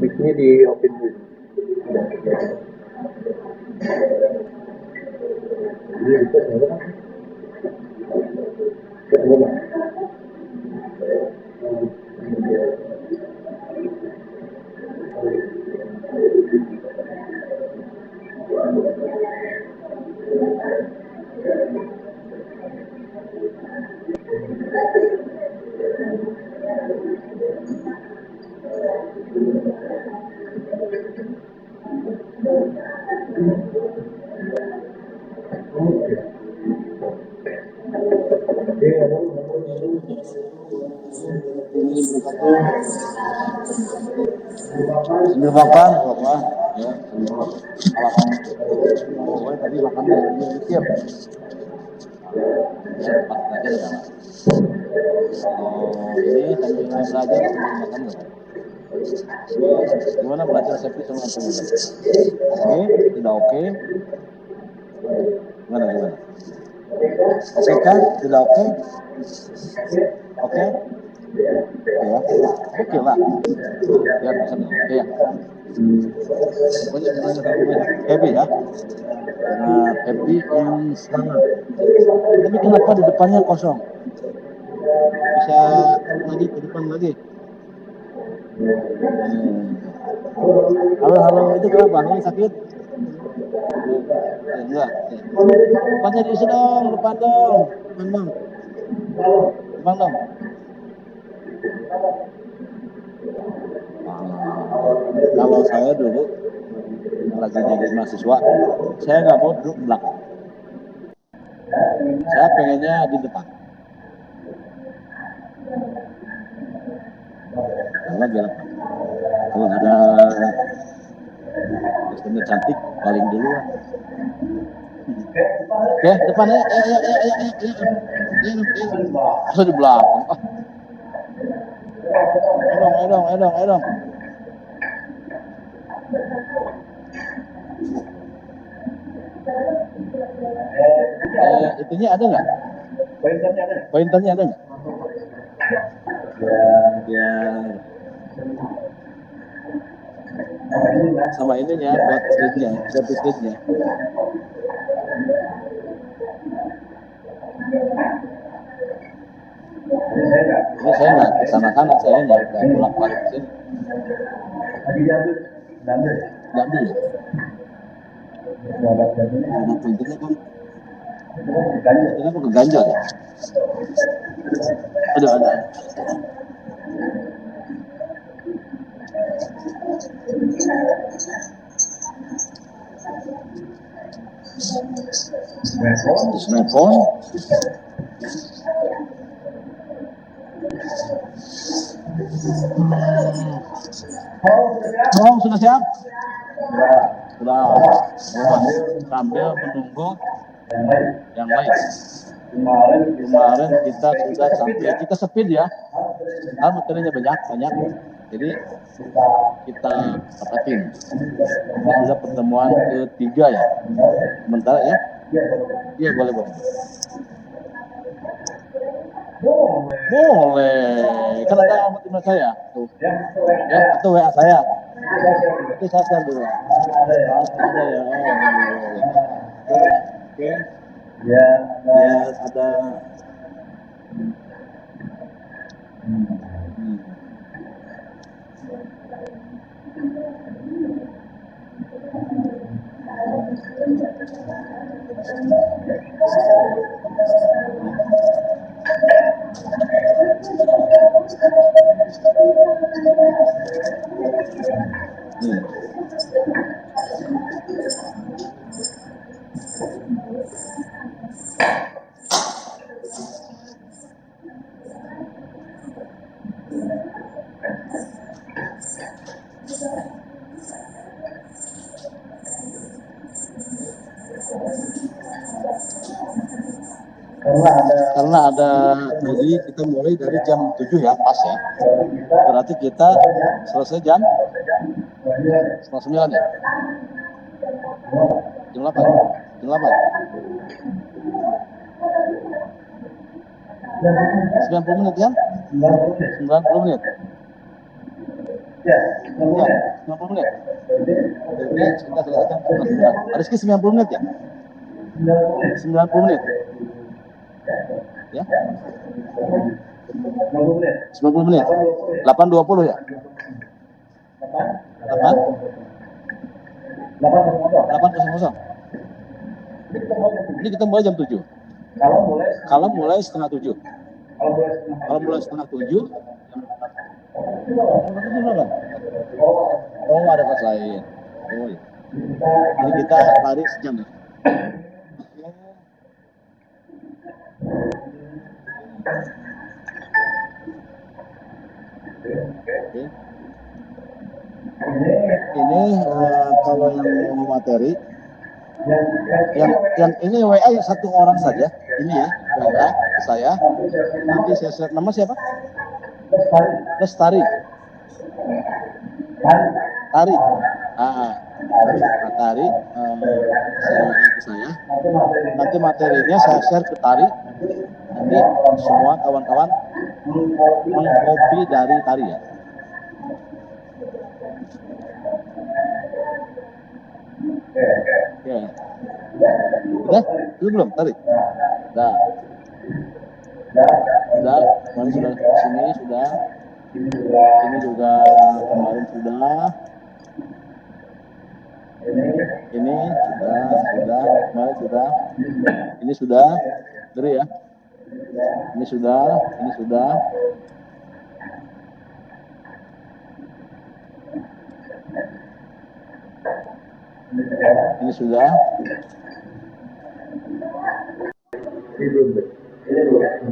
Mic-nya di open dulu. Iya, bisa kan? Ketemu. Sambil makan, apa? Ya, halaman. Pokoknya tadi makannya sambil mikir. Ya, tempat belajar adalah. Kalau ini sambil belajar sambil makan nggak? Gimana belajar safety sama teman-teman? Oke, tidak oke? Gimana? Oke kah? Tidak oke? Oke? Ya, oke lah. Ya, pesan oke ya. Pokoknya sebenarnya happy ya. Sangat happy and semangat. Tapi kenapa di depannya kosong? Bisa lagi ke depan lagi. Halo, itu kenapa? Ini sakit? Enggak. Depannya diisi dong, depan dong. Kalau saya dulu lagi jadi mahasiswa, saya nggak mau duduk belakang. Saya pengennya di depan. Karena biar kalau ada dosennya cantik paling duluan. Oke, depan ya. Masa di belakang? Ayo dong. Itunya ada nggak? Pointernya ada nggak? Ya. Sama ininya buat slide-nya, slide-nya. Ini saya nggak kesana saya nggak bolak-balik ke sini. Diambil ya? Ada pointernya kan? Pointernya kok keganjal ya? Ada. Smartphone. Oh, sudah siap? Sudah. Sambil menunggu yang lain. Kemarin kita sudah sampai, kita speed ya. Materinya banyak. Jadi kita tepatin. Ini sudah pertemuan ketiga ya. Sementara ya? Iya, boleh. Boleh. Kan ada alamat email saya. Tuh. Ya, itu WA saya. Itu saya share dulu. Ada ya. Oke. Ya, ada. Karena ada jadi kita mulai dari jam 7 ya, pas ya. Berarti kita selesai jam 9 ya. Jam 8. 90 menit kan? 90 menit. Ya, 90 menit. Jadi kita selesaikan 11 menit. Rizky 90 menit ya? 90 menit. Ya? 90 menit. 8.20 ya? 8.00. Ini kita mulai jam 7. Kalau mulai setengah 7. Kalau mulai setengah 7, oh ada kelas lain. Oh iya. Jadi kita lari sejam ya. Oke. Ini kalau yang mau materi, yang ini WA satu orang saja. Ini ya WA ke saya. Nanti saya share nama siapa? Lestari. Tari. Tari share ke saya. Nanti materinya saya share ke Tari. Nanti semua kawan-kawan mengcopy dari Tari ya. Ya. Udah? Belum Tari? Udah. Kemarin sudah sini sudah. Ini juga kemarin sudah. Ini sudah, kemarin sudah. Ini sudah. Dari ya. Ini sudah. Ini sudah.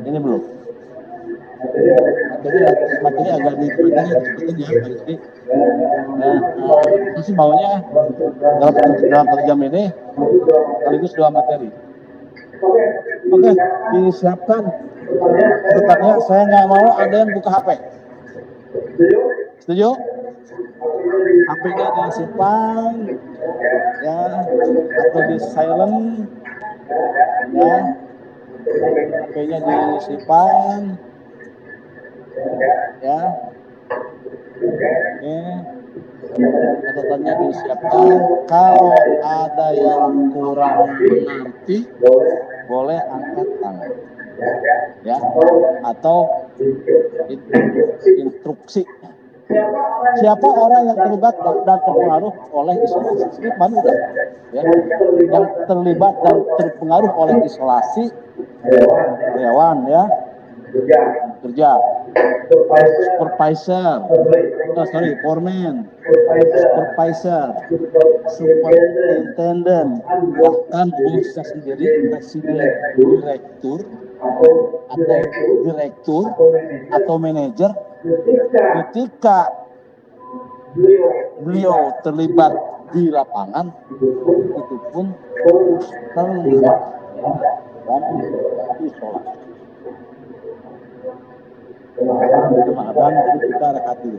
Ini belum. Materi agak diperhatikan ya, Rizky. Masih maunya dalam 1 jam ini sekaligus 2 materi. Oke, disiapkan. Tetapnya saya nggak mau ada yang buka HP. Setuju? HP-nya disimpan, ya, atau di silent, ya. HP-nya disimpan, ya. Oke. Catatannya disiapkan. Kalau ada yang kurang mengerti, boleh angkat tangan, ya, atau instruksi. Siapa orang yang terlibat dan terpengaruh oleh isolasi? Ini mana udah, ya, yang terlibat dan terpengaruh oleh isolasi, karyawan, ya, kerja, foreman, supervisor, superintendent, bahkan bosnya sendiri, presiden, direktur, atau manajer. Ketika beliau terlibat di lapangan, itu pun terlibat dan isolasi. Jemaatan kita rekat dulu.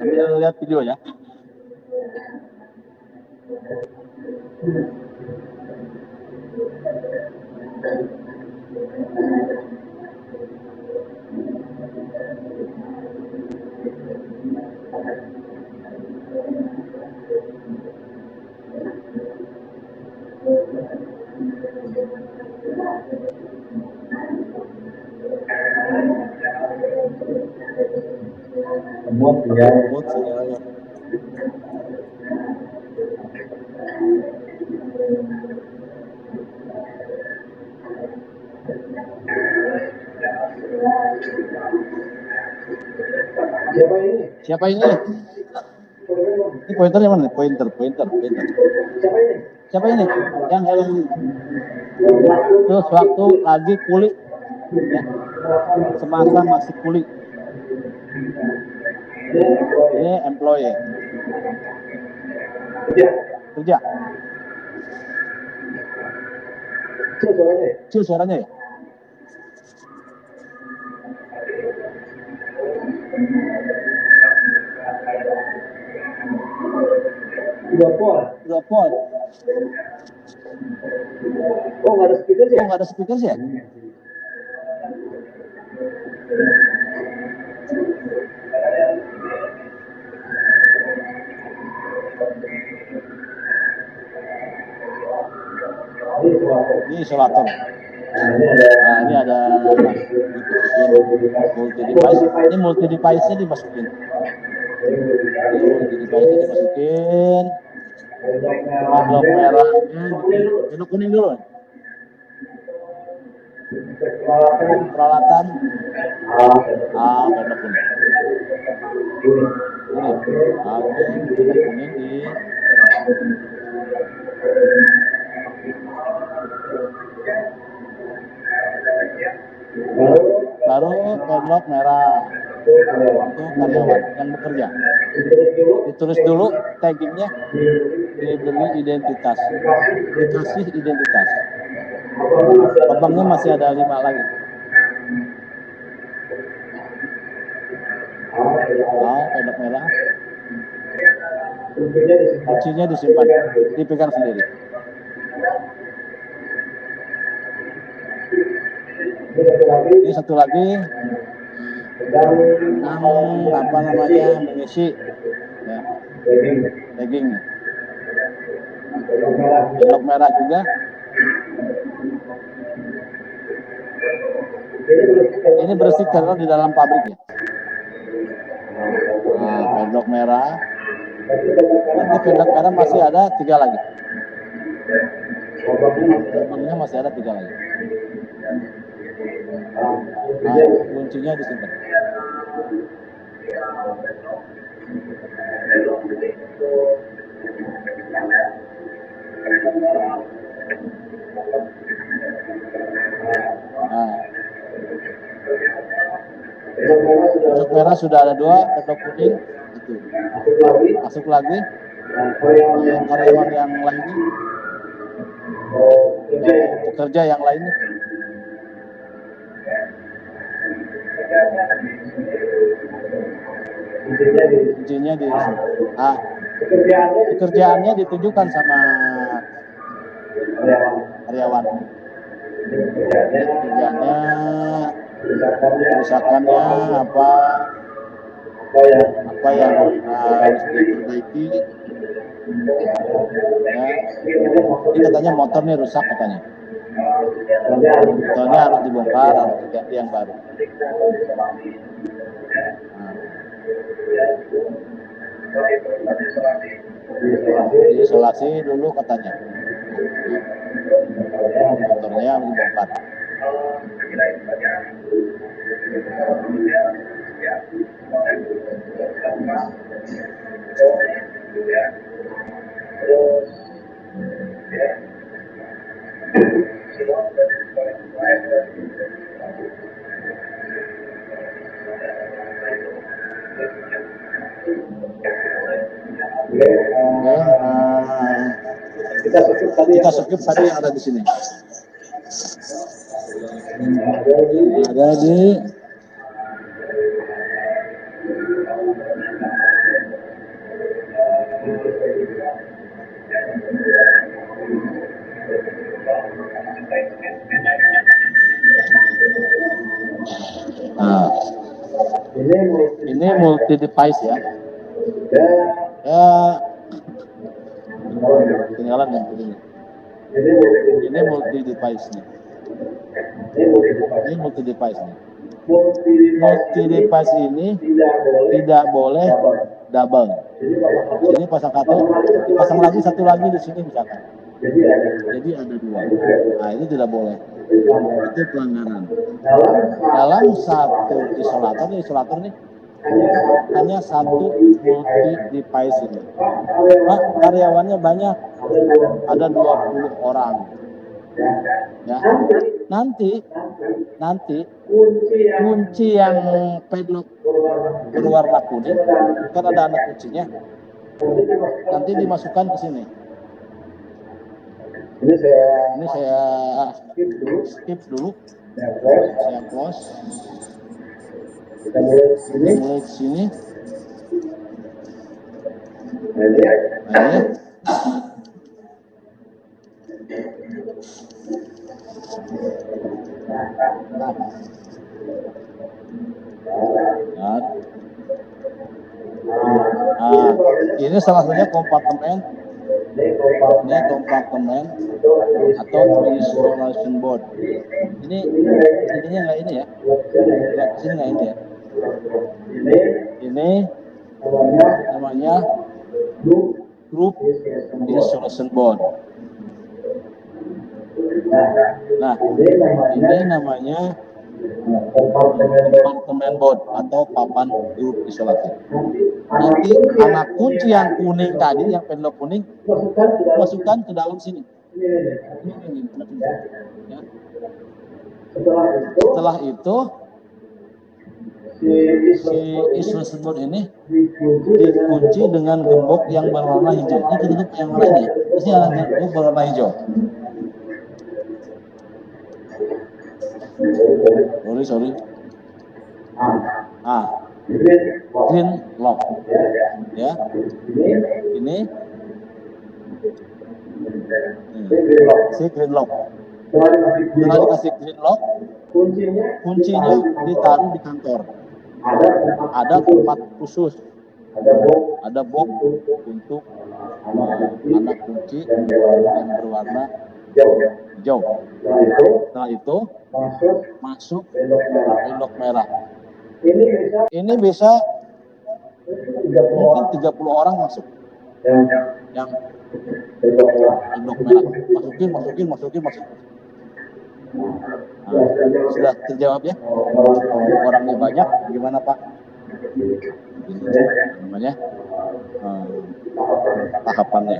Sambil lihat video ya. Buat sinyalnya. Siapa ini? Ini pointer yang mana? Pointer. Siapa ini? Yang terus waktu lagi kulit, ya, semasa masih kulit. Ini employee. Kerja. Cil suaranya ya? Dua pol. Oh, nggak ada speaker sih? Oh, nggak ada speaker sih ya? Ini isolator. Nah, ini ada multi device. Ini multi device-nya dimasukin. Ini multi device-nya dimasukin. Padlock merahnya, padlock kuning dulu. Peralatan. Padlock kuning. Ini. Oke, padlock kuning di. Baru padlock merah untuk karyawan yang bekerja. Ditulis dulu taggingnya, diberi identitas, dikasih identitas. Lubangnya masih ada 5 lagi. Padlock merah. Kuncinya disimpan, dipegang sendiri. Ini satu lagi apa namanya, mengisi ya, tagging. Padlock merah juga. Ini bersih karena di dalam pabrik ya. Nah, padlock merah. Nanti padlock merah masih ada 3 lagi. Lubangnya masih ada 3 lagi. Nah, kuncinya disimpan. Nah, padlock merah sudah ada 2, padlock kuning itu. Masuk lagi. Karyawan yang lainnya, pekerja yang lainnya. Kuncinya di pekerjaannya ditunjukkan sama karyawan. Pekerjaannya, kerusakannya apa yang harus diperbaiki. Ya, ini katanya motor nih rusak katanya. Motornya harus dibongkar, harus diganti yang baru. Diisolasi dulu katanya. Motornya harus dibongkar. Kita skip tadi yang ada di sini. Ada di ini multi device ya. Ketinggalan yang ini. Ini multi device nih. Ini multi device nih. Multi device ini tidak boleh double. Sini pasang satu, pasang lagi satu lagi di sini misalkan. Jadi ada 2. Nah, ini tidak boleh. Itu pelanggaran. Dalam satu isolator nih hanya satu multi device ini. Pak, karyawannya banyak, ada 20 orang. Ya, nanti kunci yang kunci yang padlock berwarna kuning kan ada anak kuncinya, nanti dimasukkan ke sini. ini Ini saya skip dulu. skip dulu, Nah, close. saya close. Kita mulai di sini. Kita mulai ke sini. Nah, ini Nah, ini nah, ini salah satunya kompartemen, ini kompartemen atau isolation board. Ini ininya nggak ini ya, nggak kesini nggak ini ya. Ini namanya group isolation board. Nah, ini namanya kompartemen board atau papan grup isolasi. Nanti anak kunci yang kuning tadi, yang padlock kuning, masukkan ke dalam sini. Ini. Ya. Setelah itu si isolation board ini dikunci dengan gembok yang berwarna hijau. Ini tutup yang mana ini? Ini ada gembok berwarna hijau. Sorry. Green lock. Ya. Ini si green lock. Setelah dikasih green lock, kuncinya ditaruh di kantor. Ada tempat khusus, ada box untuk anak kunci yang berwarna hijau. Setelah itu masuk padlock merah. Ini bisa mungkin 30 orang masuk. Yang padlock merah. Masukin. Nah, sudah terjawab ya? Kalau orangnya banyak, gimana Pak? Ini namanya tahapannya.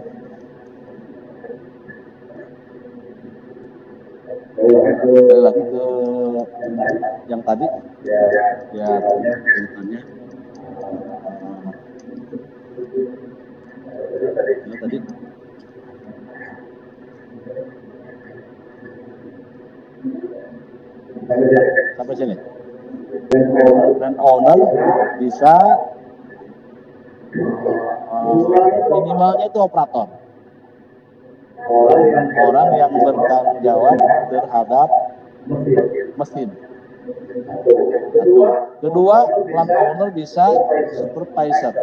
Kembali lagi ke yang tadi, ya tuntutannya. Ini tadi. Sampai sini. Dan owner bisa minimalnya itu operator, orang yang bertanggung jawab terhadap mesin. Satu. Kedua, plant owner bisa supervisor.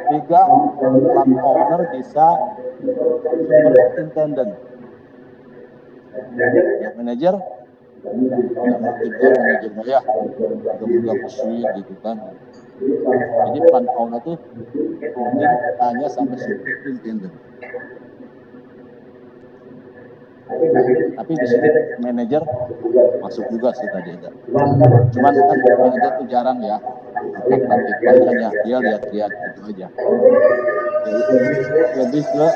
Tiga, plant owner bisa superintendent. Ya, manajer, manajer ya, udah pusing gitu kan. Jadi plant owner tuh mungkin hanya sampai superintendent. Tapi di sini manajer masuk juga sih tadi ada. Cuman kan manajer tuh jarang ya. Praktik hanya dia lihat-lihat gitu aja. Jadi lebih ke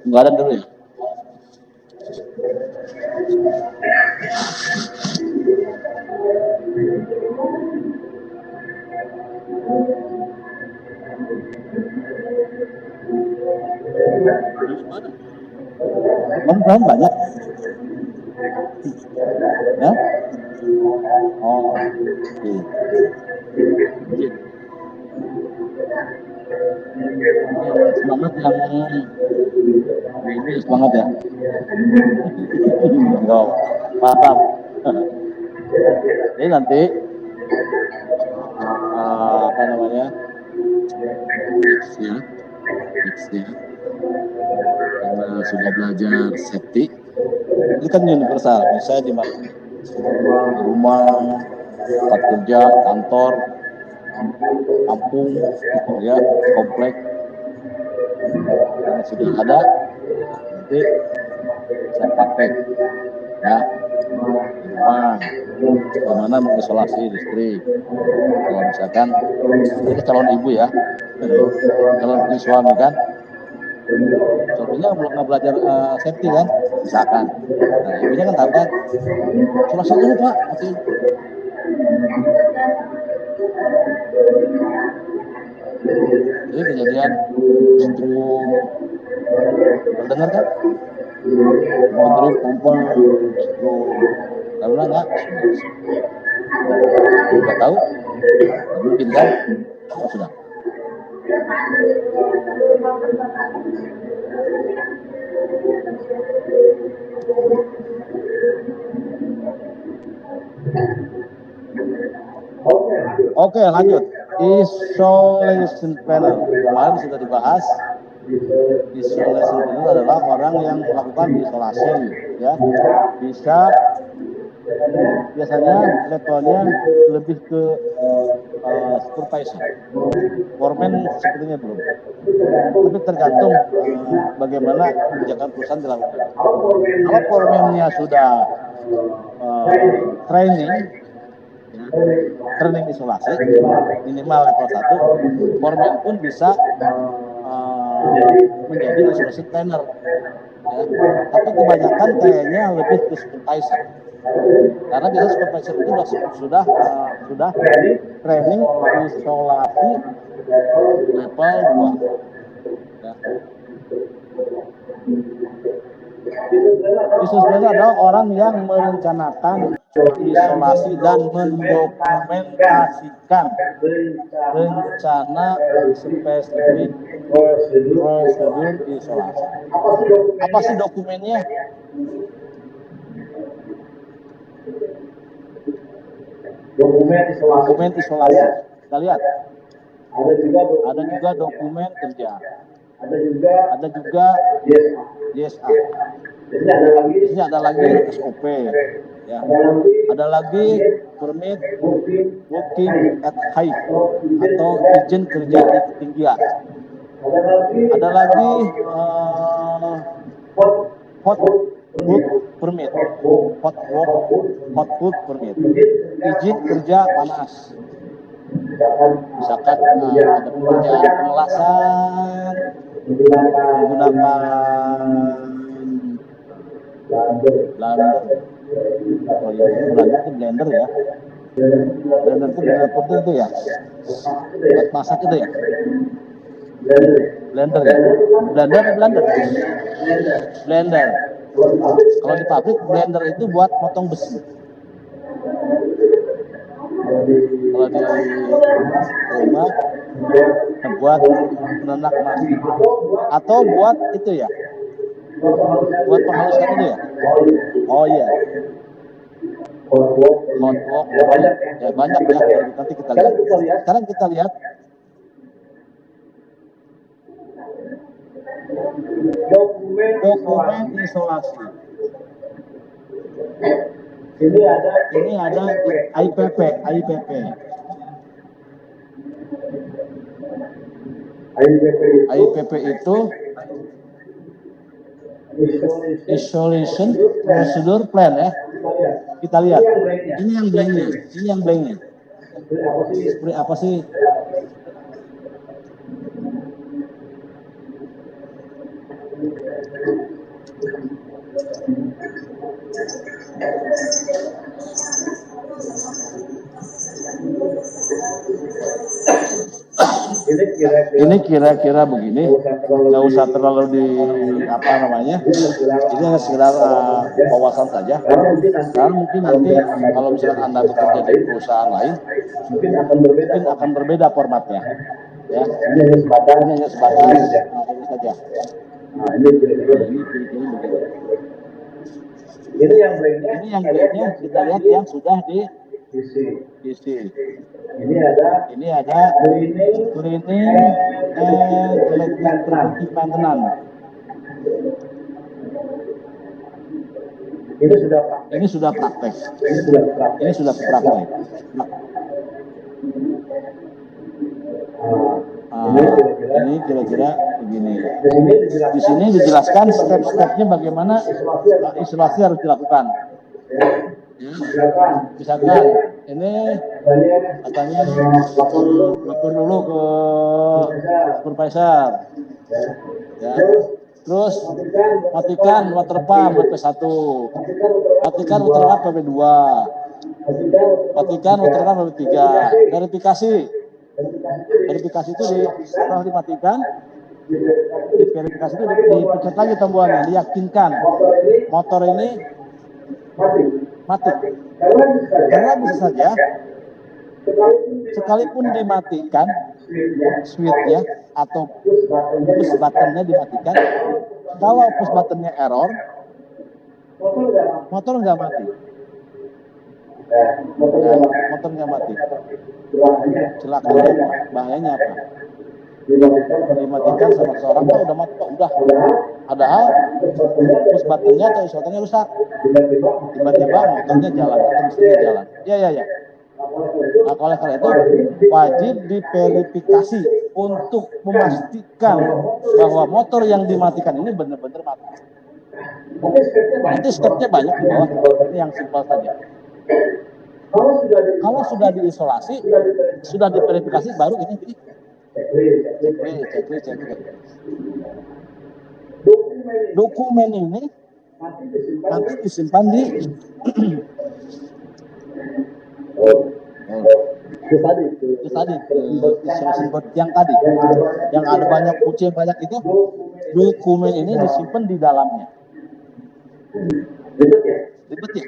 Anggaran dulu ya. Belum banyak. Ya? Oh, oke. Semangat yang ini semangat ya. Oh, mantap. Ini nanti apa namanya? Mix ya. karena sudah belajar safety. Ini kan universal, misalnya di rumah, tempat kerja, kantor, kampung, ya, komplek, yang sudah ada, nanti saya praktek, ya, di rumah, bagaimana mengisolasi listrik. Kalau misalkan ini calon ibu ya, calon suami kan, suaminya belum pernah belajar safety kan, misalkan, nah ibunya kan tahu kan, isolasi dulu pak, matiin. Jadi kejadian strum, terdengar kan? Benerin pompa strum, karena nggak tahu, mungkin kan? Oh, sudah. Oke, lanjut. Isolation planner. Kemarin sudah dibahas. Isolation planner adalah orang yang melakukan isolasi, ya. Bisa biasanya levelnya lebih ke supervisor. Foreman sepertinya belum. Tapi tergantung bagaimana kebijakan perusahaan dilakukan. Kalau foreman-nya sudah training isolasi minimal level 1, foreman pun bisa menjadi isolasi planner, ya. Tapi kebanyakan kayaknya lebih ke supervisor, karena biasanya supervisor itu sudah training isolasi level 2, ya. Isolasi planner adalah orang yang merencanakan isolasi dan mendokumentasikan rencana spesifik prosedur isolasi. Apa sih dokumennya? Dokumen isolasi. Kita lihat. Ada juga dokumen kerja. Ada juga DSA. Di sini ada lagi SOP, ya. Ada lagi permit working at height atau izin kerja di ketinggian. Ada lagi hot work permit, hot work permit, izin kerja panas. Misalkan ada pekerjaan pengelasan menggunakan blender. Oh iya, blender itu blender ya. Blender itu blender itu ya. Buat masak itu ya. Blender ya. Blender. Kalau di pabrik blender itu buat potong besi. Kalau di rumah buat menenak nasi atau buat itu ya, buat penghalusan itu ya. Oh iya, hot walk ya, banyak ya. Nanti kita lihat. Sekarang kita lihat dokumen isolasi. Ini ada IPP. IPP itu isolation procedure plan ya. Kita lihat. Ini yang blanknya. Seperti apa sih? Ini kira-kira begini, nggak usah terlalu di apa namanya. Ini hanya sekedar wawasan saja. Karena mungkin nanti kalau misalkan Anda bekerja di perusahaan lain, mungkin akan berbeda formatnya. Ya, ini hanya sebatas ini saja. Nah, ini kira-kira begini. Ini yang blanknya kita lihat yang sudah di isi. Ini ada cleaning and electric maintenance. Ini sudah praktek. Ini kira-kira begini. Di sini dijelaskan step-stepnya bagaimana isolasi harus dilakukan. Misalkan ini katanya lapor dulu ke supervisor, ya. Terus matikan water pump BP1, matikan water pump BP2, matikan water pump BP3. Verifikasi itu setelah dimatikan, di verifikasi itu dipencet lagi tombolnya, diyakinkan motor ini mati. Karena bisa saja sekalipun dimatikan switch ya atau push buttonnya dimatikan, kalau push buttonnya error, motor nggak mati. Motor nggak mati. Celakanya apa? Bahayanya apa? Dimatikan sama seorang kan udah mati, udah. Padahal push buttonnya atau isoternya rusak. Tiba-tiba motornya jalan atau mesinnya jalan. Ya. Nah, oleh karena itu wajib diverifikasi untuk memastikan bahwa motor yang dimatikan ini benar-benar mati. Nanti stepnya banyak di bawah. Ini yang simpel saja. Kalau sudah diisolasi, sudah diverifikasi, baru ini checklist. Dokumen ini nanti disimpan di itu tadi isolasi board yang tadi, yang ada banyak kucing banyak itu, dokumen ini disimpan di dalamnya. Ribet ya?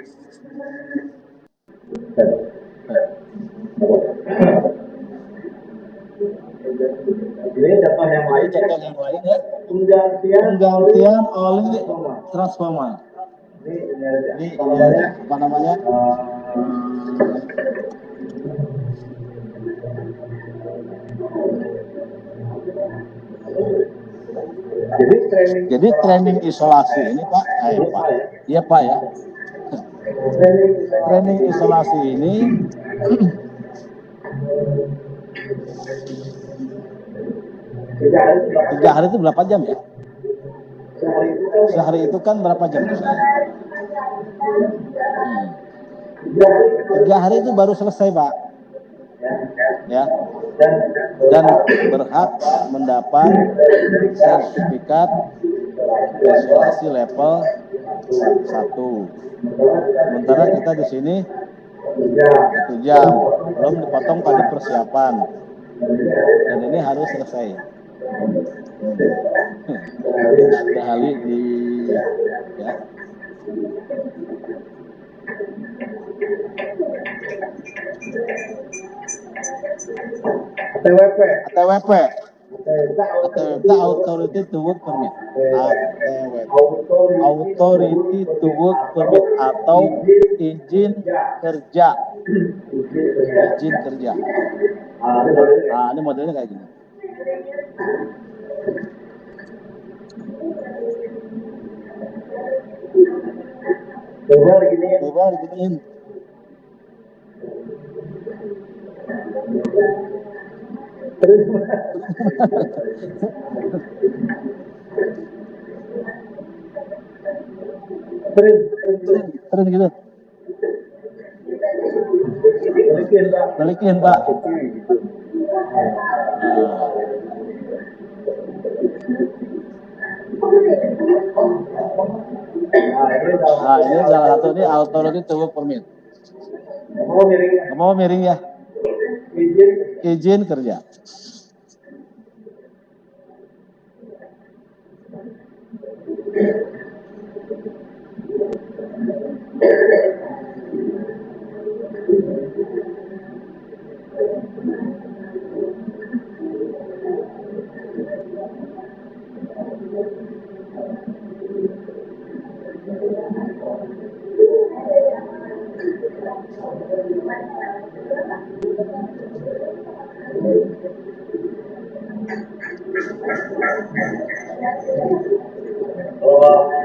Ini contoh yang lain ya. Penggantian oli transformer. Ini apa namanya? Jadi training isolasi ini Pak, iya Pak ya. Training isolasi ini tiga hari itu berapa jam ya? Sehari itu kan berapa jam? 3 hari itu baru selesai Pak, ya. Dan berhak mendapat sertifikat isolasi level 1. Sementara kita di sini 1 jam, belum dipotong tadi persiapan, dan ini harus selesai. Ada ahli di ya. ATWP Authority to Work Permit. Authority to Work Permit atau izin kerja. Nah, ini modelnya kayak gini. Coba diginiin. Terus gitu. Balikin Pak. Nah, ini salah satu ini Authority to Work Permit. Mau miring ya? Izin kerja.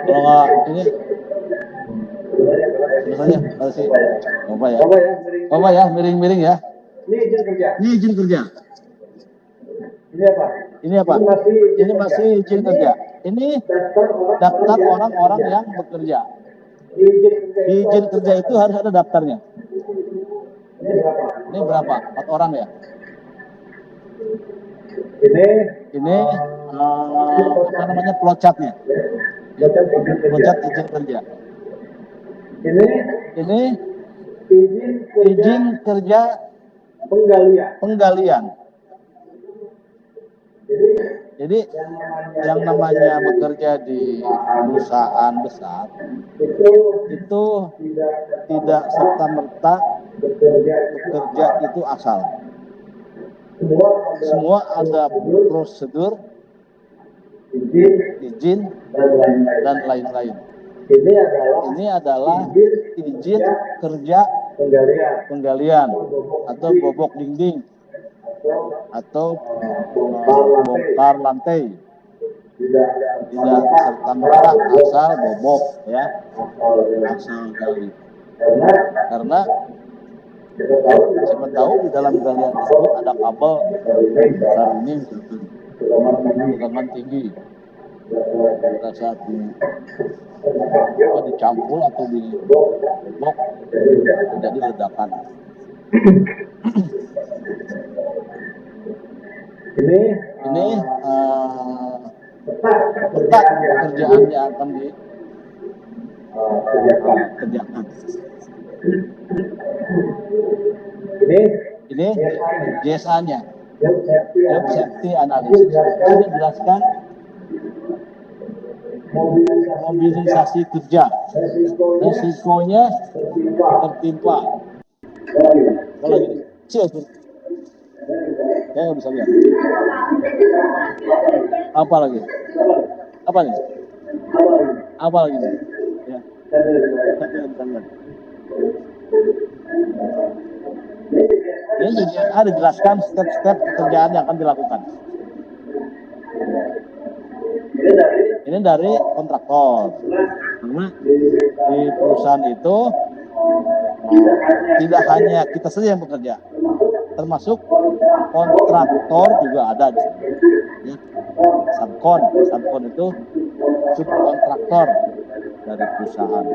Kalau nggak ini tulisannya harus sih coba ya. Coba ya, miring-miring ya. Ini izin kerja. Ini izin kerja. Ini apa? Ini apa? Ini masih izin kerja. Ini daftar orang-orang yang bekerja. Di izin kerja itu harus ada daftarnya. Ini berapa? Ini berapa? 4 orang ya. Ini Apa namanya flowchartnya? Flowchart izin kerja. Ini izin kerja penggalian. Jadi yang namanya bekerja di perusahaan besar itu tidak serta-merta bekerja itu asal. Semua ada prosedur, izin, dan lain-lain. Ini adalah izin kerja penggalian atau bobok dinding atau bongkar lantai. Tidak serta-merta asal bobok ya, asal gali. Karena siapa tahu di dalam galian tersebut ada kabel besar ini tegangan tinggi. Pada saat dicampur atau dibobok terjadi ledakan. Ini peta pekerjaan yang akan dikerjakan. Ini JSA-nya, Job Safety Analysis. Ini jelaskan mobilisasi kerja, resikonya tertimpa. Kalau gini, saya nggak bisa lihat. Apa lagi? Apa nih? Apa lagi nih? Ya. Ini ada dijelaskan step-step pekerjaan yang akan dilakukan. Ini dari kontraktor. Karena di perusahaan itu tidak hanya kita saja yang bekerja, termasuk kontraktor juga ada di sini. Ya. Subkon itu subkontraktor dari perusahaan.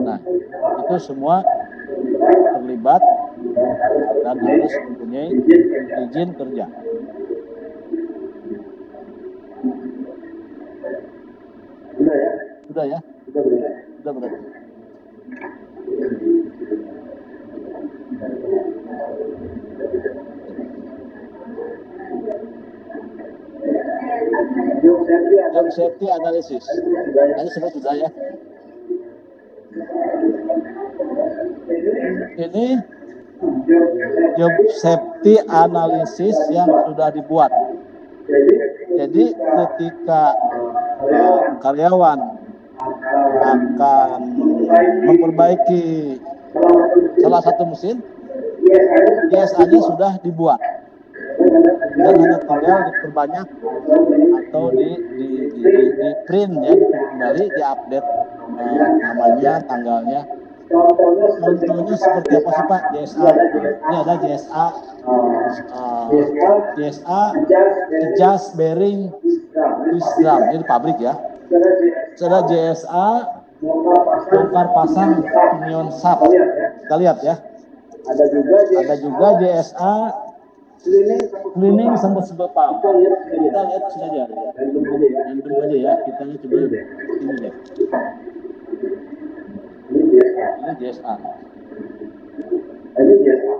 Nah, itu semua terlibat dan harus mempunyai izin kerja. Sudah ya? Sudah berarti. Job Safety Analysis. Tadi semua sudah ya. Ini Job Safety Analysis yang sudah dibuat. Jadi ketika karyawan akan memperbaiki salah satu mesin, JSA-nya sudah dibuat dan hanya tinggal diperbanyak atau di print ya, di print kembali, diupdate namanya, tanggalnya. Contohnya seperti apa sih Pak? JSA. Ini ada JSA adjust bearing twist drum, ini di pabrik ya. Ada JSA bongkar pasang pinion shaft. Kita lihat ya. Ada juga JSA cleaning sempat pump. Kita lihat saja. Random aja ya. Kita lihat coba ini ya. Ini JSA.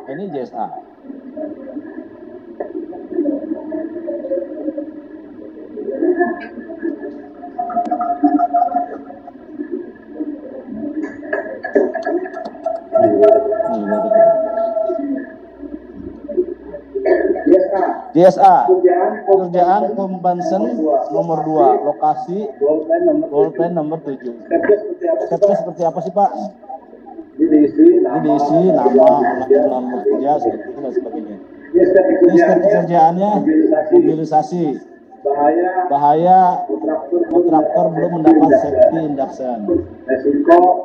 Ini JSA. JSA pekerjaan pembansen nomor 2, lokasi ballpen nomor 7. Stepnya seperti apa sih Pak? Jadi diisi nama, alamat bekerja, seperti itu dan sebagainya. Ini step pekerjaannya mobilisasi. Bahaya kontraktor belum mendapat safety induction.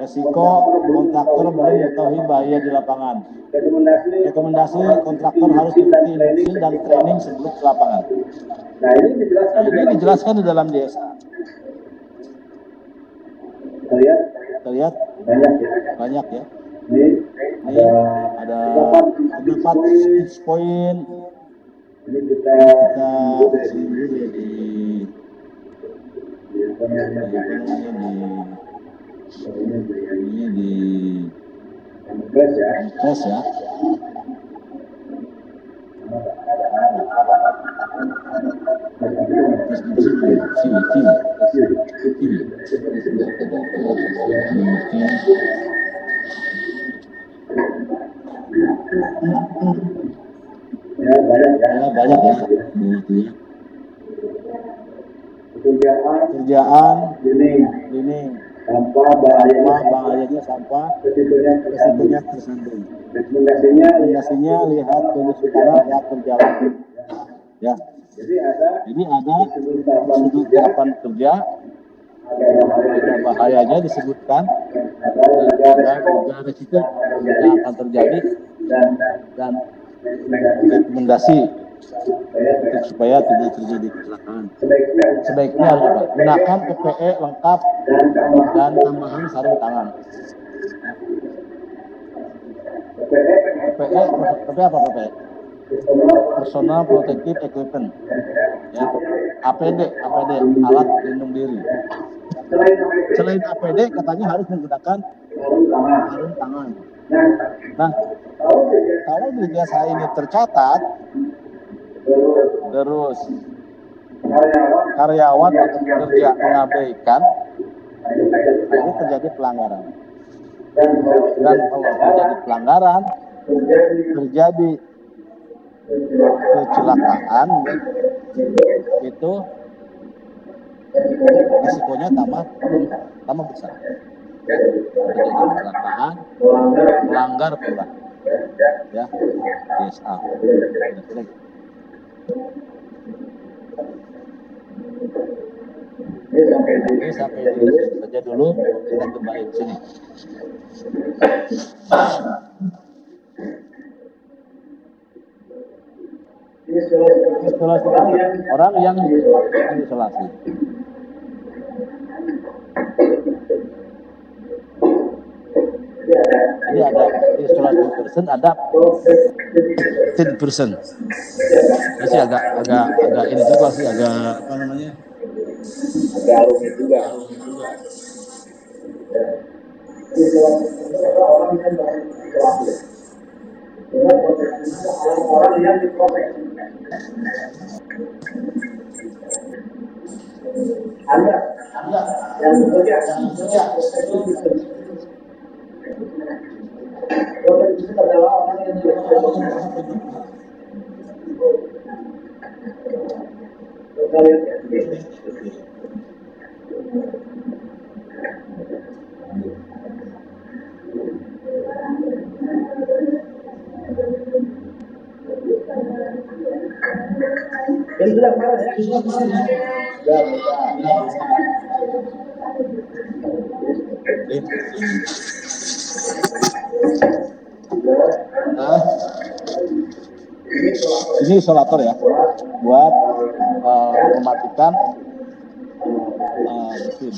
Resiko kontraktor belum mengetahui bahaya di lapangan. Rekomendasi kontraktor harus ikuti induksi dan training sebelum ke lapangan. Nah, Ini dijelaskan di dalam DSA. Kita lihat banyak ya. Ini ada terdapat 6 poin. ini kita sini dulu ya di press ya. Banyak ya. Kerjaan ini sampah bahayanya sampah, resikonya tersandung. Rekomendasinya lihat tulis utara saat berjalan. Ya. Jadi ada sudut tahapan kerja, ada bahayanya disebutkan, ada juga resiko yang akan terjadi dan rekomendasi untuk supaya tidak terjadi kecelakaan. Sebaiknya apa? Gunakan PPE lengkap dan tambahan sarung tangan. PPE apa PPE? Personal Protective Equipment. Ya. APD, alat pelindung diri. Selain APD katanya harus menggunakan sarung tangan. Nah, kalau di jasa ini tercatat, terus karyawan atau pekerja mengabaikan, ini terjadi pelanggaran. Dan kalau terjadi pelanggaran, terjadi kecelakaan, itu risikonya tambah besar. Terjadi kecelakaan, melanggar pula, ya, DSA. Ini sampai di sini saja dulu, kita kembali ke sini. Isolasi orang yang isolasi. Jadi ada isolasi person, ada 10%. Jadi agak ini juga sih, agak apa namanya? Agak rumit juga. Orang yang isolasi. Orang yang diproteksi. Anda yang bekerja itu adalah orang yang yang sudah marah ya. Ini isolator ya, buat mematikan mesin.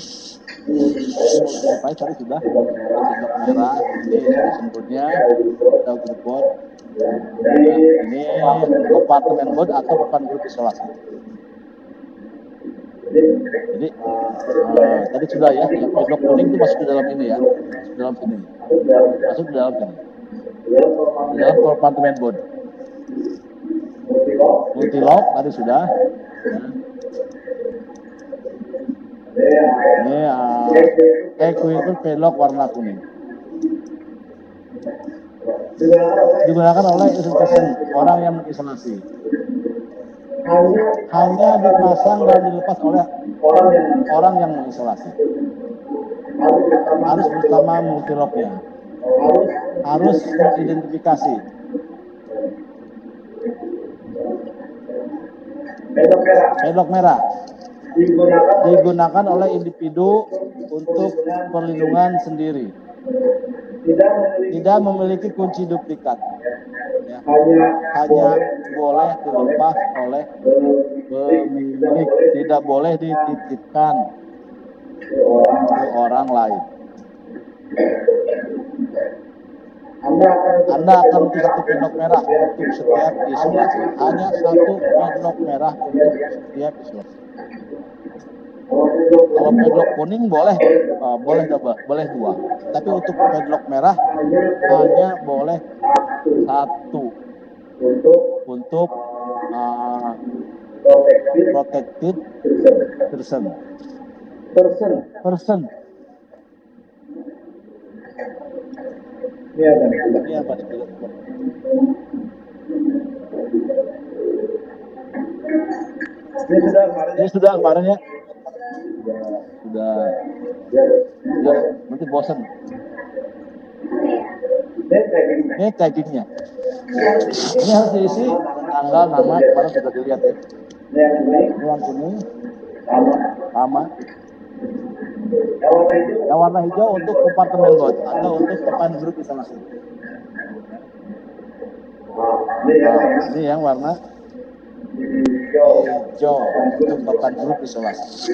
Sampai tadi sudah sendok merah, ini sembunnya, atau gerbot. Ini kompartemen mode atau papan grup isolasi. Jadi tadi sudah ya, yang pedok kuning itu masuk ke dalam ini ya, masuk ke dalam sini, masuk ke dalam sini, di dalam kompartemen mode. Multi-lock tadi sudah. Ini equipment pelok warna kuning. Digunakan oleh person, orang yang mengisolasi. Hanya dipasang dan dilepas oleh orang yang mengisolasi. Harus bersama multi-locknya. harus mengidentifikasi pedok merah digunakan oleh individu untuk perlindungan sendiri, tidak memiliki kunci duplikat, ya. Hanya boleh dilepas oleh pemilik, tidak boleh dititipkan ke orang lain. Anda akan butuh satu pedok merah untuk setiap isolasi. Hanya satu pedok merah untuk setiap isolasi. Kalau pedok kuning boleh boleh dua. Tapi untuk pedok merah hanya boleh satu untuk protected person. Ini apa nih? Ini sudah kemarin ya. Sudah. Nanti bosan. Ini taggingnya. Ini harus diisi tanggal, nama, kemarin sudah dilihat ya. Ini yang kuning, sama. Yang warna hijau untuk kompartemen bot atau untuk depan grup isolasi. Ini yang warna hijau untuk depan grup isolasi.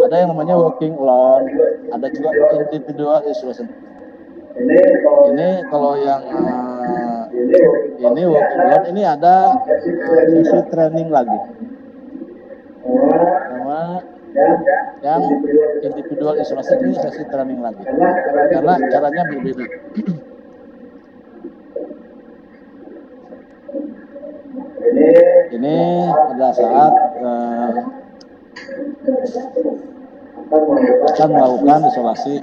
Ada yang namanya working alone, ada juga individual isolation. Ini kalau yang ini working alone, ini ada sesi training lagi. Sama yang individual isolasi ini sesi training lagi, karena caranya berbeda. Ini pada saat akan melakukan isolasi,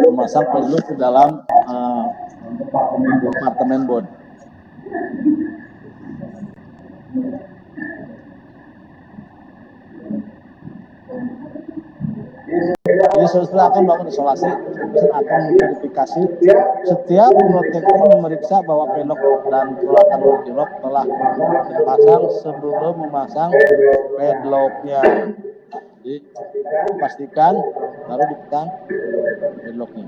memasang peluk ke dalam kompartemen bot. Jadi setelah akan melakukan isolasi, akan memverifikasi setiap protektif, memeriksa bahwa pelok dan peralatan pelok telah dipasang sebelum memasang padlocknya. Jadi pastikan baru dipasang padlocknya.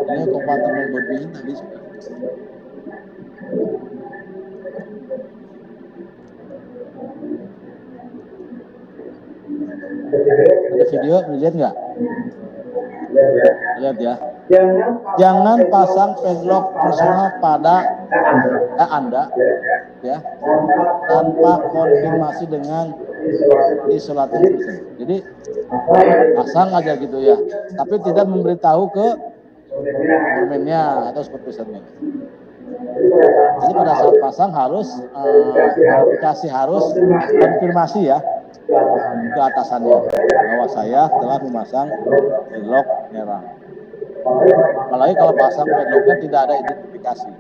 Ini kompartemen bodinya tadi sudah. Ada video, lihat nggak? Lihat ya. Jangan pasang padlock personal pada Anda, ya, tanpa konfirmasi dengan isolator. Jadi pasang aja gitu ya, tapi tidak memberitahu ke permennya atau supervisornya. Jadi pada saat pasang harus verifikasi, harus konfirmasi ya ke atasannya bahwa saya telah memasang padlock merah. Apalagi kalau pasang padlocknya tidak ada identifikasi,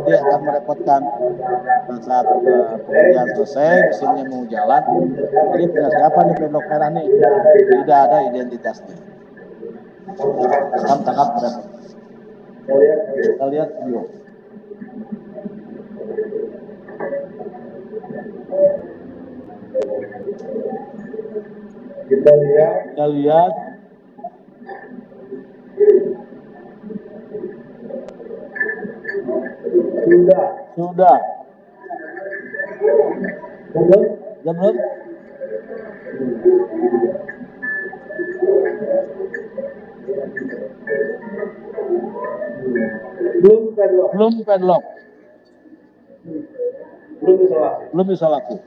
dia akan merepotkan. Pada saat pekerjaan selesai, mesinnya mau jalan, ini punya siapa nih padlock merah nih? Tidak ada identitasnya. Akan sangat repot. Kita lihat video. Kita lihat. Sudah. Belum. Belum padlock. Belum isolasi.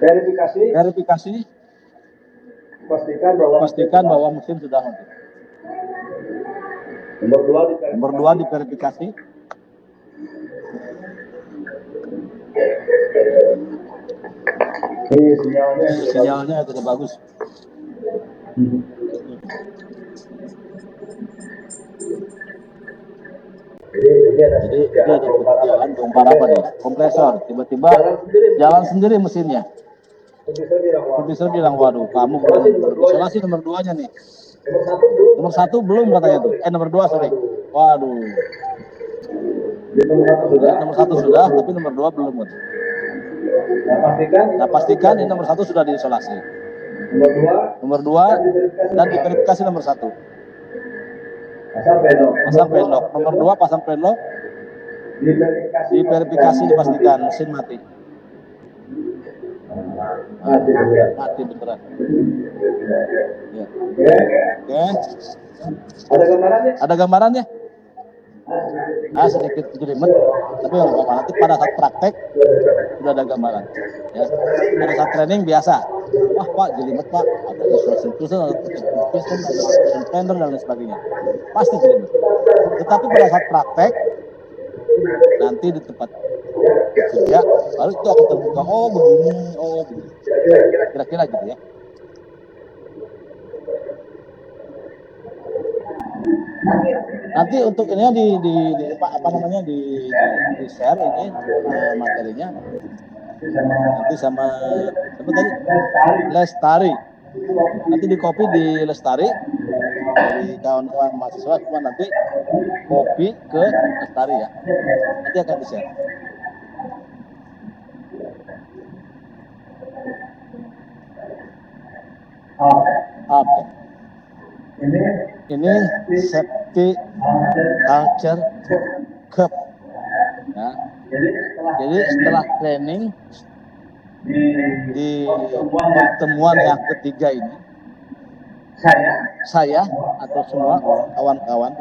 Verifikasi. Pastikan bahwa mesin sudah mati. Nomor 2 diverifikasi. Sinyalnya tidak bagus. Jadi dia ada jalan bongkar apa nih? Kompresor. Tiba-tiba jalan sendiri mesinnya. Produser bilang, waduh, kamu belum isolasi nomor 2-nya nih. Nomor 1 belum katanya tuh. Nomor 2 sorry. Waduh. Nomor 1 sudah, tapi nomor 2 belum. Nah, pastikan ini nomor 1 sudah diisolasi. Nomor 2 dan diverifikasi nomor 1. Pasang pedok. Nomor 2 pasang pedok. Diverifikasi dipastikan mesin mati. Mati beneran. Ya. Oke. Ada gambarannya? Sedikit jelimet, tapi nggak apa-apa. Nanti pada saat praktek sudah ada gambaran. Ya. Pada saat training biasa. Wah Pak, jelimet Pak, ada isolation ada piston, ada piston fender dan lain sebagainya. Pasti jelimet. Tetapi pada saat praktek nanti di tempat kerja baru itu akan terbuka. Oh begini. Kira-kira gitu ya. Nanti untuk ini di share ini materinya nanti sama tadi Lestari, nanti di copy di Lestari dari kawan-kawan mahasiswa, cuma nanti copy ke Lestari ya, nanti akan di share. Oke. Ini safety culture cup. Ya. Jadi setelah training di pertemuan yang ketiga ini, saya atau semua kawan-kawan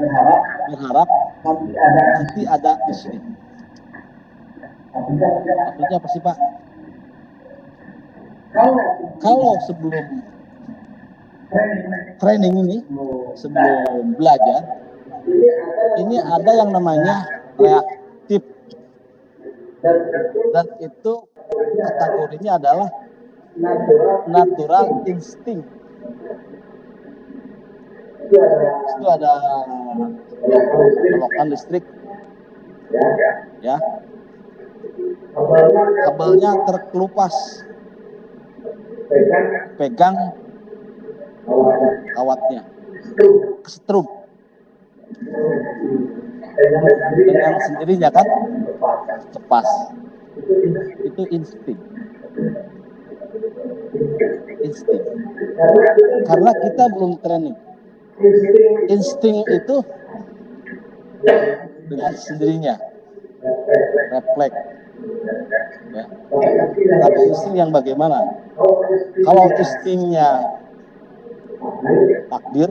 berharap nanti ada di sini. Artinya apa sih Pak? Kalau sebelum training ini, sebelum belajar, ini ada yang namanya reaktif, dan itu kategorinya adalah natural instinct. Itu ada colokan listrik, ya, kabelnya terkelupas, pegang kawatnya, kesetrum dengan sendirinya kan, lepas. Itu insting. Karena kita belum training. Insting itu dengan sendirinya, refleks. Ya. Tapi insting yang bagaimana? Kalau instingnya takdir,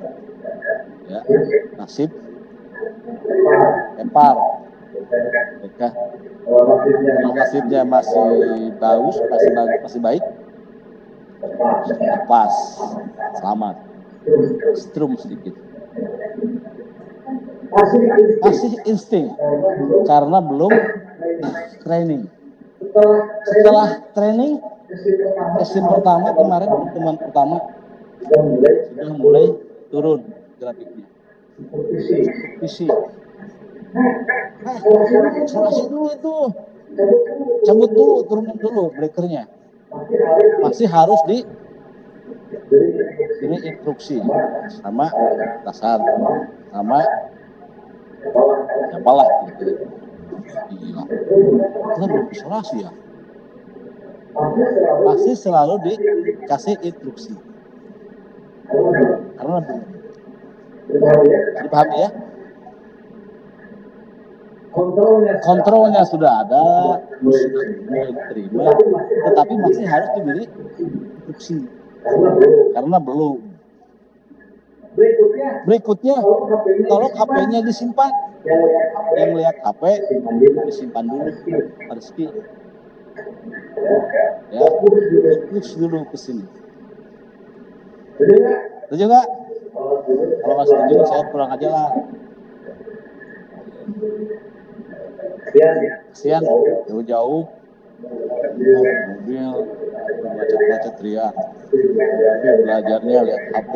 ya, nasib, lempar. Ya. Kalau nasibnya masih bagus, masih baik, lepas, selamat, strum sedikit. Masih insting karena belum training. Setelah training, sesi pertama kemarin, pertemuan pertama sudah mulai turun grafiknya. Visi. Isolasi dulu itu, cabut dulu, turunin dulu breakernya. Masih harus ini instruksi sama atasan, sama siapalah gitu. Gila, kita belum isolasi ya. Pasti selalu dikasih instruksi. Karena dipahami ya. Kontrolnya sudah ada, sudah diterima, tetapi masih harus diberi instruksi karena belum. Berikutnya, tolong HP-nya disimpan. Yang lihat HP disimpan dulu, Rizky. Ya, fokus dulu ke sini. Setuju nggak? Kalau nggak setuju, saya pulang aja lah. Kasihan jauh-jauh mobil macet-macet teriak, tapi belajarnya lihat HP.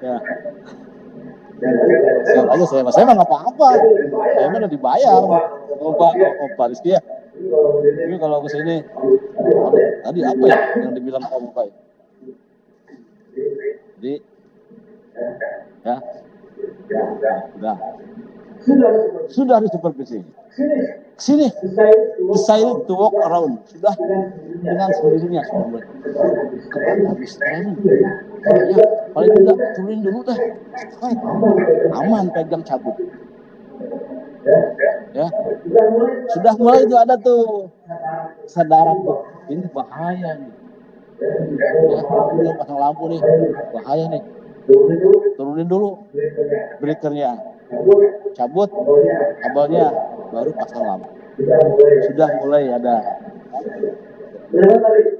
Ya. Siap aja saya mah nggak apa-apa. Saya mah udah dibayar. Oh Pak Rizky ya. Ini kalau ke sini, tadi apa ya yang dibilang Pak Muka ya? Jadi, ya, udah. Sudah di supervisi. Sini, decided to walk around. Sudah dengan sendirinya sudah habis training. Ya, paling tidak turunin dulu dah. Aman pegang cabut. Ya, sudah mulai itu ada tuh kesadaran tuh, ini bahaya nih. Ya, udah pasang lampu nih, bahaya nih. Turunin dulu breakernya, cabut kabelnya, baru pasang lampu. Sudah mulai ada.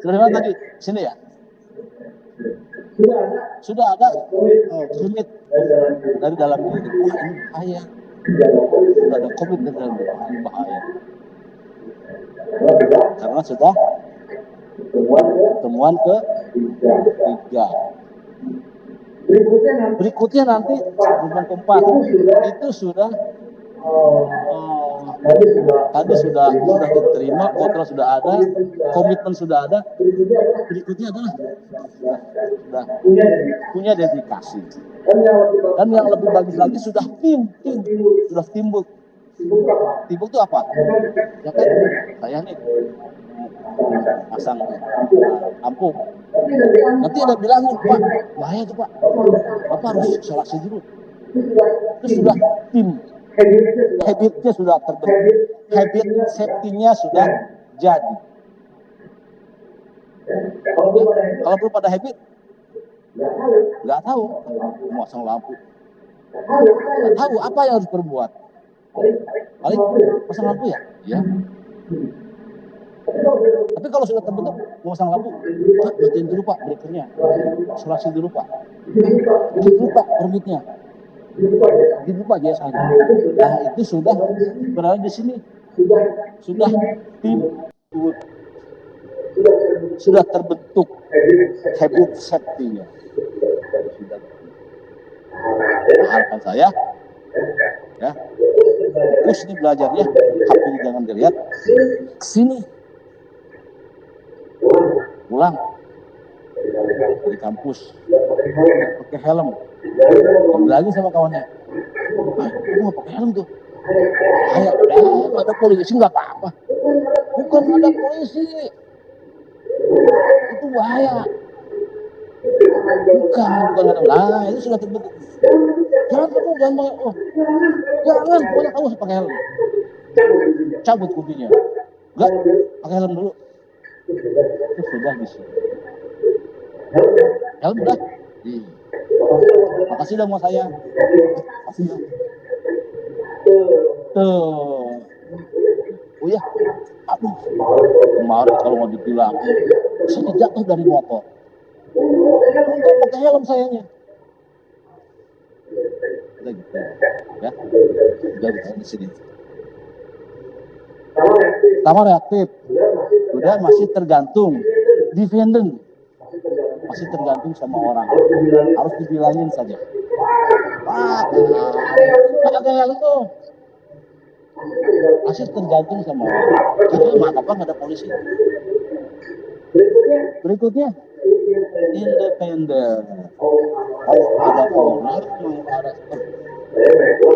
Sudah tadi sini ya. Sudah ada komit dari dalam diri. Wah, ini bahaya. Sudah ada komit dari dalam diri. Ini bahaya. Karena sudah temuan ke-3. Berikutnya nanti temuan keempat itu sudah tadi sudah diterima, kontrak sudah ada, komitmen sudah ada. Berikutnya adalah sudah punya dedikasi. Dan yang lebih bagus lagi sudah timbul. Timbul itu apa? Ya kan saya nih pasang lampu. Nanti ada bilangin, Pak, bahaya tuh Pak. Bapak harus isolasi dulu. Itu sudah tim. Habitnya sudah terbentuk. Habit safety-nya sudah jadi. Kalau belum pada habit, nggak tahu memasang lampu. Nggak tahu apa yang harus perbuat. Paling pasang lampu ya? Ya. Tapi kalau sudah terbentuk memasang lampu, Pak, matiin dulu Pak breakernya. Isolasi dulu Pak. Dulu Pak permitnya. Gitu Pak biasanya. Nah itu sudah berada di sini. Sudah tim sudah terbentuk habit safety-nya. Sudah. Harapan saya ya fokus nih belajarnya, HP jangan dilihat, kesini pulang dari kampus pakai helm, lagi sama kawannya, aku nggak pakai helm tuh, kayak ada polisi nggak apa-apa, bukan ada polisi, itu bahaya, bukan ada, lah itu sudah terbentuk, jangan pokoknya kamu harus pakai helm, cabut kuncinya, enggak pakai helm dulu, itu sudah bisa. Helm udah. Makasih dong sama saya. Makasih ya. Tuh. Oh ya. Aduh. Kemarin kalau mau dibilang, saya jatuh dari motor. Untuk pakai helm sayanya. Udah gitu. Ya. Udah di sini. Pertama reaktif. Udah masih tergantung. Dependent. Masih tergantung sama orang, harus dibilangin saja. Pakai helm tuh, masih tergantung sama orang. Jadi apa nggak ada polisi. Berikutnya independen. Oh ada owner, ada.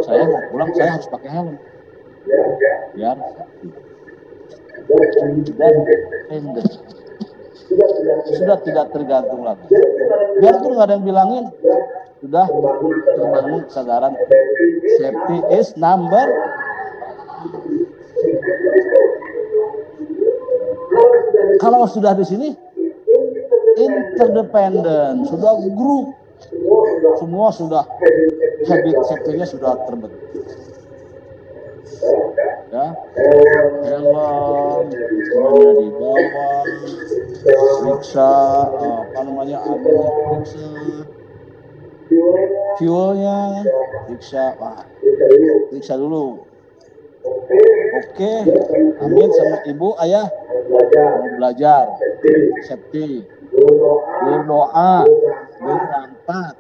Saya mau pulang, saya harus pakai helm. Biar independen. Sudah tidak tergantung lagi. Biarpun nggak ada yang bilangin, sudah terbangun kesadaran safety is number. Kalau sudah di sini interdependent, sudah grup, semua sudah habit safety-nya sudah terbentuk. Ya, helm, semuanya di bawah, periksa, apa namanya, periksa, fuelnya, periksa, periksa dulu. Oke, Amin sama ibu, ayah mau belajar, safety, berdoa, berangkat,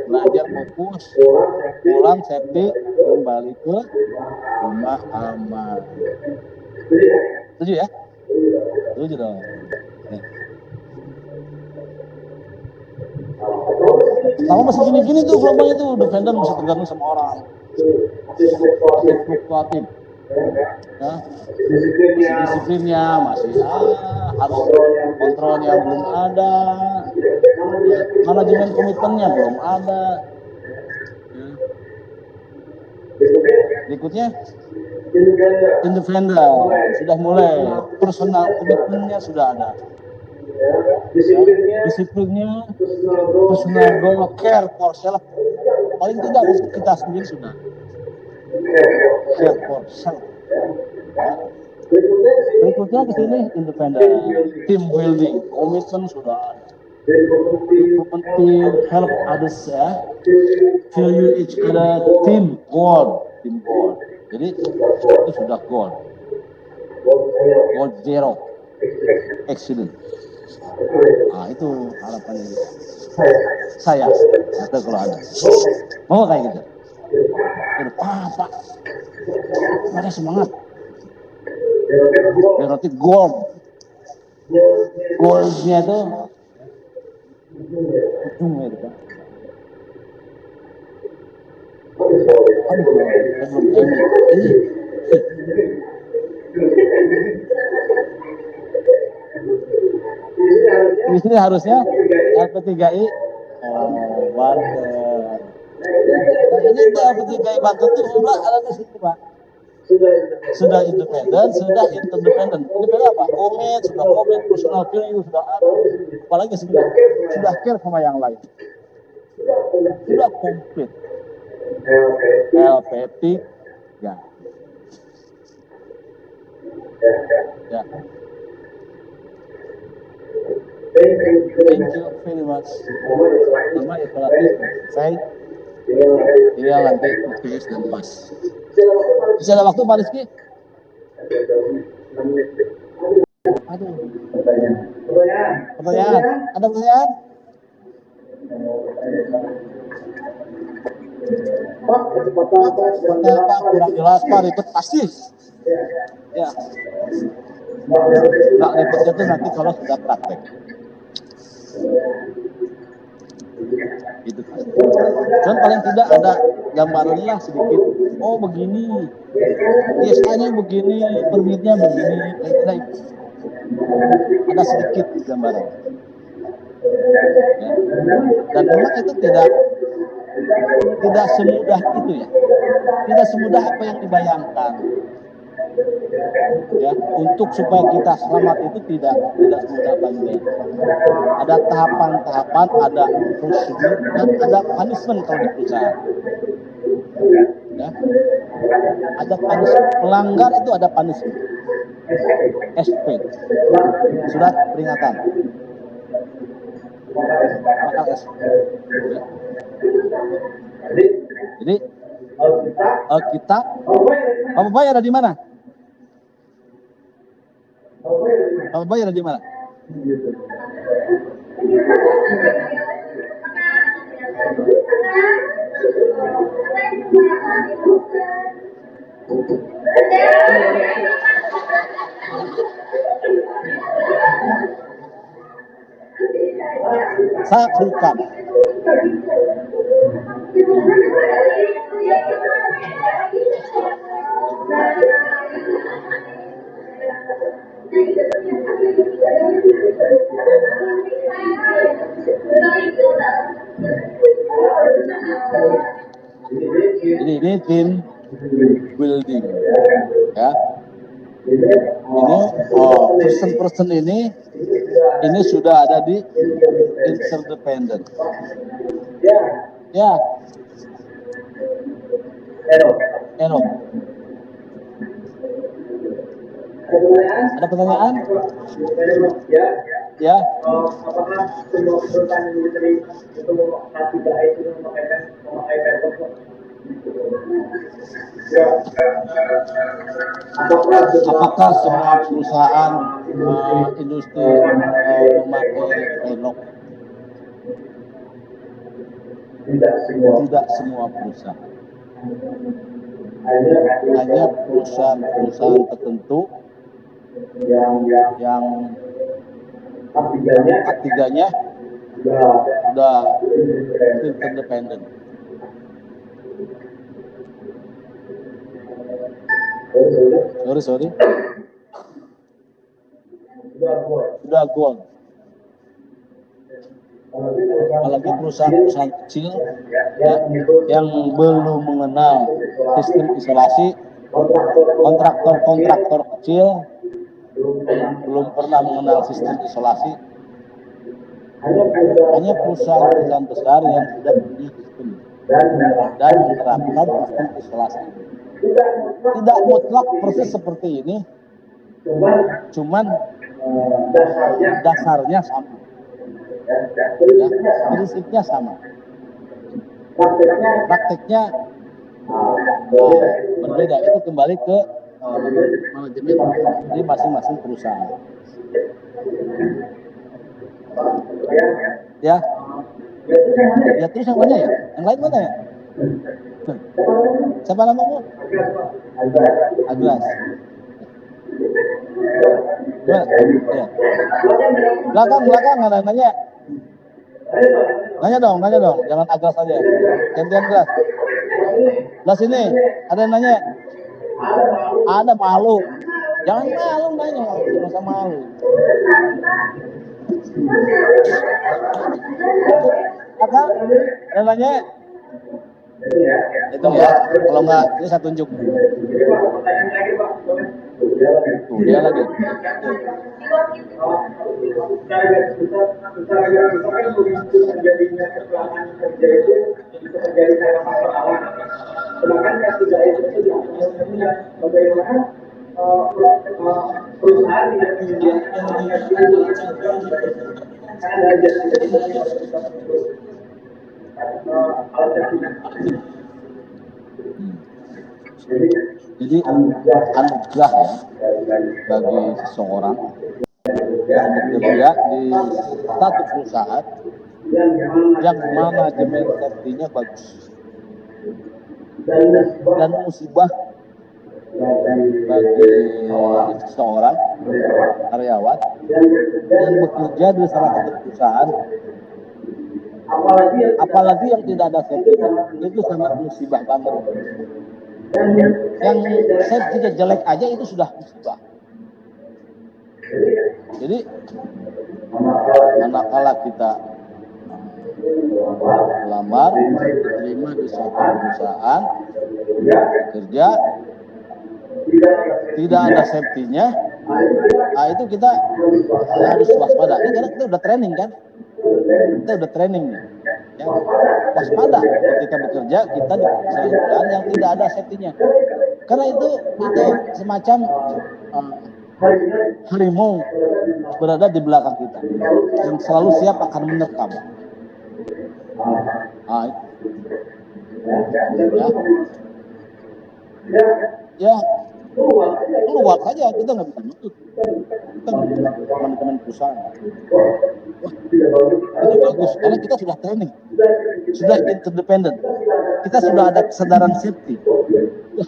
belajar fokus, pulang safety, kembali ke rumah aman. Setuju ya? Setuju dong. Kalau masih gini-gini tuh gelombangnya tuh dependen, bisa tergantung sama orang. Masih fluktuatif. Ya, masih disiplinnya masih harus kontrolnya belum ada, ya, manajemen komitmennya belum ada. Ya. Berikutnya independen sudah mulai, personal komitmennya sudah ada, ya, disiplinnya, personal goal, care for self, paling tidak untuk kita sendiri sudah care for self. Ya. Berikutnya ke sini independen, team building, komitmen sudah ada. Penting help others ya, value each other, team goal. Jadi itu sudah goal zero accident. Nah itu harapannya saya atau kalau ada mau kayak gitu. Pak, ada semangat. Berarti goalsnya itu ujungnya itu kan. Aduh, belum ini. Di sini harusnya LP3I Banten. Nah, ini tuh LP3I Banten tuh udah ada di situ, Pak. Sudah independen, sudah interdependen. Independen apa? Komit, personal value sudah ada. Apalagi sudah care sama yang lain. Sudah komplit. LP3 ya. Thank you very much. Sama evaluasi saya ideal nanti tulis dan pas. Bisa ada waktu Pak Rizky? Aduh. Pertanyaan? Ada pertanyaan? Pak, kurang jelas Pak, ribet pasti. Ya. Nah, ribetnya itu nanti kalau sudah praktek. Itu pasti. Dan paling tidak ada gambarannya lah sedikit. Oh begini, TSA-nya begini, permitnya begini, paling tidak ada sedikit gambaran. Ya. Dan memang itu tidak semudah itu ya, tidak semudah apa yang dibayangkan. Ya, untuk supaya kita selamat itu tidak semudah banget. Ada tahapan-tahapan, ada prosedur, dan ada punishment kalau di perusahaan. Ya, ada punishment. Pelanggar itu ada punishment. SP, surat peringatan. Bakal SP. Ya. Jadi kita, Bapak Boy ada di mana? Bapak Boy ada di mana? Saksikan. Jadi ini tim building, ya. Ini person ini sudah ada di interdependent. Ya. Eno. Ada pertanyaan? Ya. Apakah semua perusahaan industri itu memakai itu memakai paper? Apakah semua perusahaan industri memakai pelok? Tidak semua perusahaan. Hanya perusahaan-perusahaan tertentu yang ketiganya sudah independen. Sorry. Sudah gold. Apalagi perusahaan-perusahaan kecil ya, yang belum mengenal sistem isolasi, kontraktor kecil belum pernah mengenal sistem isolasi. Hanya perusahaan-perusahaan besar yang sudah punya sistem dan menerapkan sistem isolasi. Tidak mutlak persis seperti ini, cuman dasarnya sama. Ya, prinsipnya sama. Prakteknya berbeda. Itu kembali ke manajemen di masing-masing perusahaan. Ya terus yang mana ya? Yang lain mana ya? Siapa namamu? Aglas. Ya. Belakang ada nanya. Nanya dong, jangan Aglas aja. Gantian Aglas. Belah sini, ada yang nanya. Ada malu. Jangan malu nanya, masa malu. Apa? Ada nanya? Itu ya, kalau enggak ini saya tunjuk. Tuh dia lagi. Sedangkan ketiga itu diaturnya bagaimana perusahaan tidak menyediakan karena ada jadi anugerah ya bagi seseorang yang bekerja di satu perusahaan yang manajemen safety-nya bagus, dan musibah bagi seseorang karyawan yang bekerja di salah satu perusahaan, apalagi yang tidak ada safety, itu sangat musibah banget. Yang safety jelek aja itu sudah musibah. Jadi manakala kita melamar, diterima di suatu perusahaan kerja, tidak ada safety-nya, itu kita harus waspada. Karena kita udah training kan, ya, waspada ketika bekerja kita di perusahaan yang tidak ada safety-nya. Karena itu semacam harimau berada di belakang kita yang selalu siap akan menerkam. Ya keluar saja, kita nggak bisa nuntut. Kita teman-teman perusahaan. Wah, itu bagus karena kita sudah training, sudah interdependent, kita sudah ada kesadaran safety. Wah,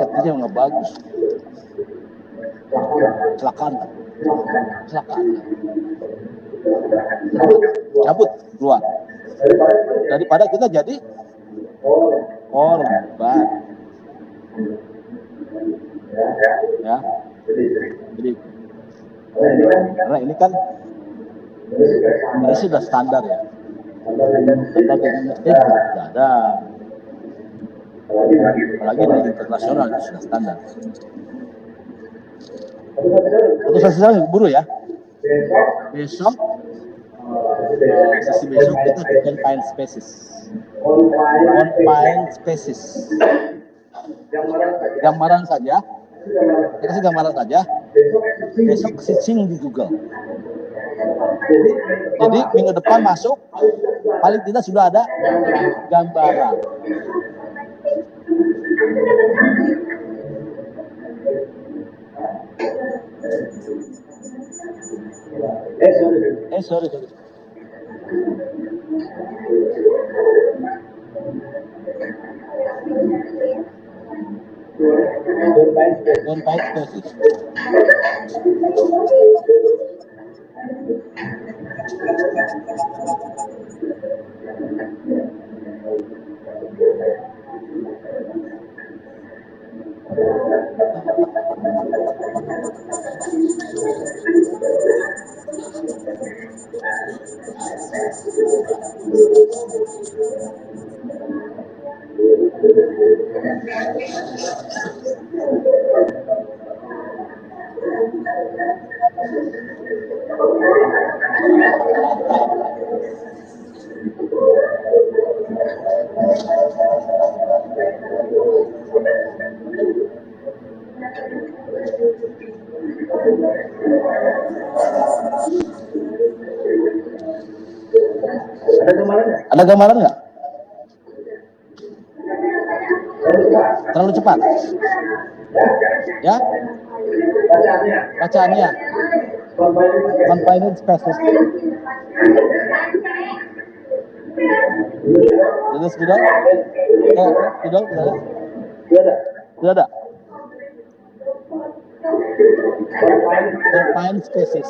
safety-nya nggak bagus. Kecelakaan. Cabut keluar. Daripada kita jadi korban. Ya. Jadi karena ini kan sudah standar ya. Standar di Indonesia sudah ada. Apalagi di internasional sudah standar. Untuk sesi buru ya. Besok sesi besok kita confined spaces. Gambaran saja. Kita kasih gambaran saja. Besok searching di Google. Jadi minggu depan masuk, paling tidak sudah ada gambaran. Sorry. Confined spaces. Ada gambarannya? Ada gambaran nggak? Terlalu cepat. Ya? Bacaannya. Bacaannya. Confined spaces. Jadi sudah? Sudah? Tidak ada. Tidak ada. Confined Confined spaces.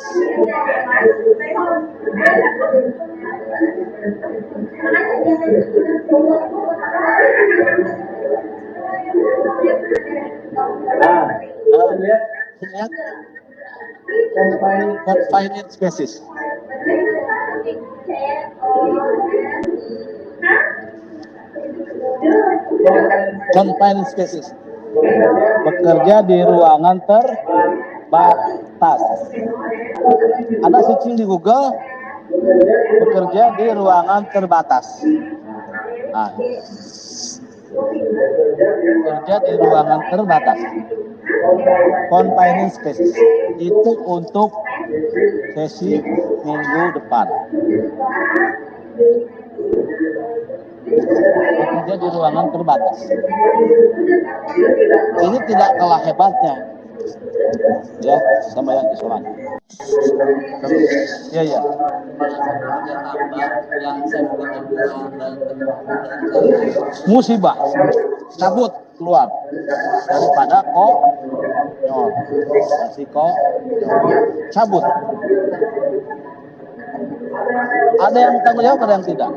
lihat Lihat confined confined spaces. Confined spaces. Bekerja di ruangan terbatas. Ada searching di Google, bekerja di ruangan terbatas. Nah, bekerja di ruangan terbatas. Confined spaces. Itu untuk sesi minggu depan. Bekerja di ruangan terbatas. Ini tidak kalah hebatnya, ya, sama yang isolasi. Iya, iya. Musibah, cabut keluar daripada konyol, resiko cabut. Ada yang tanggung jawab, ada yang tidak.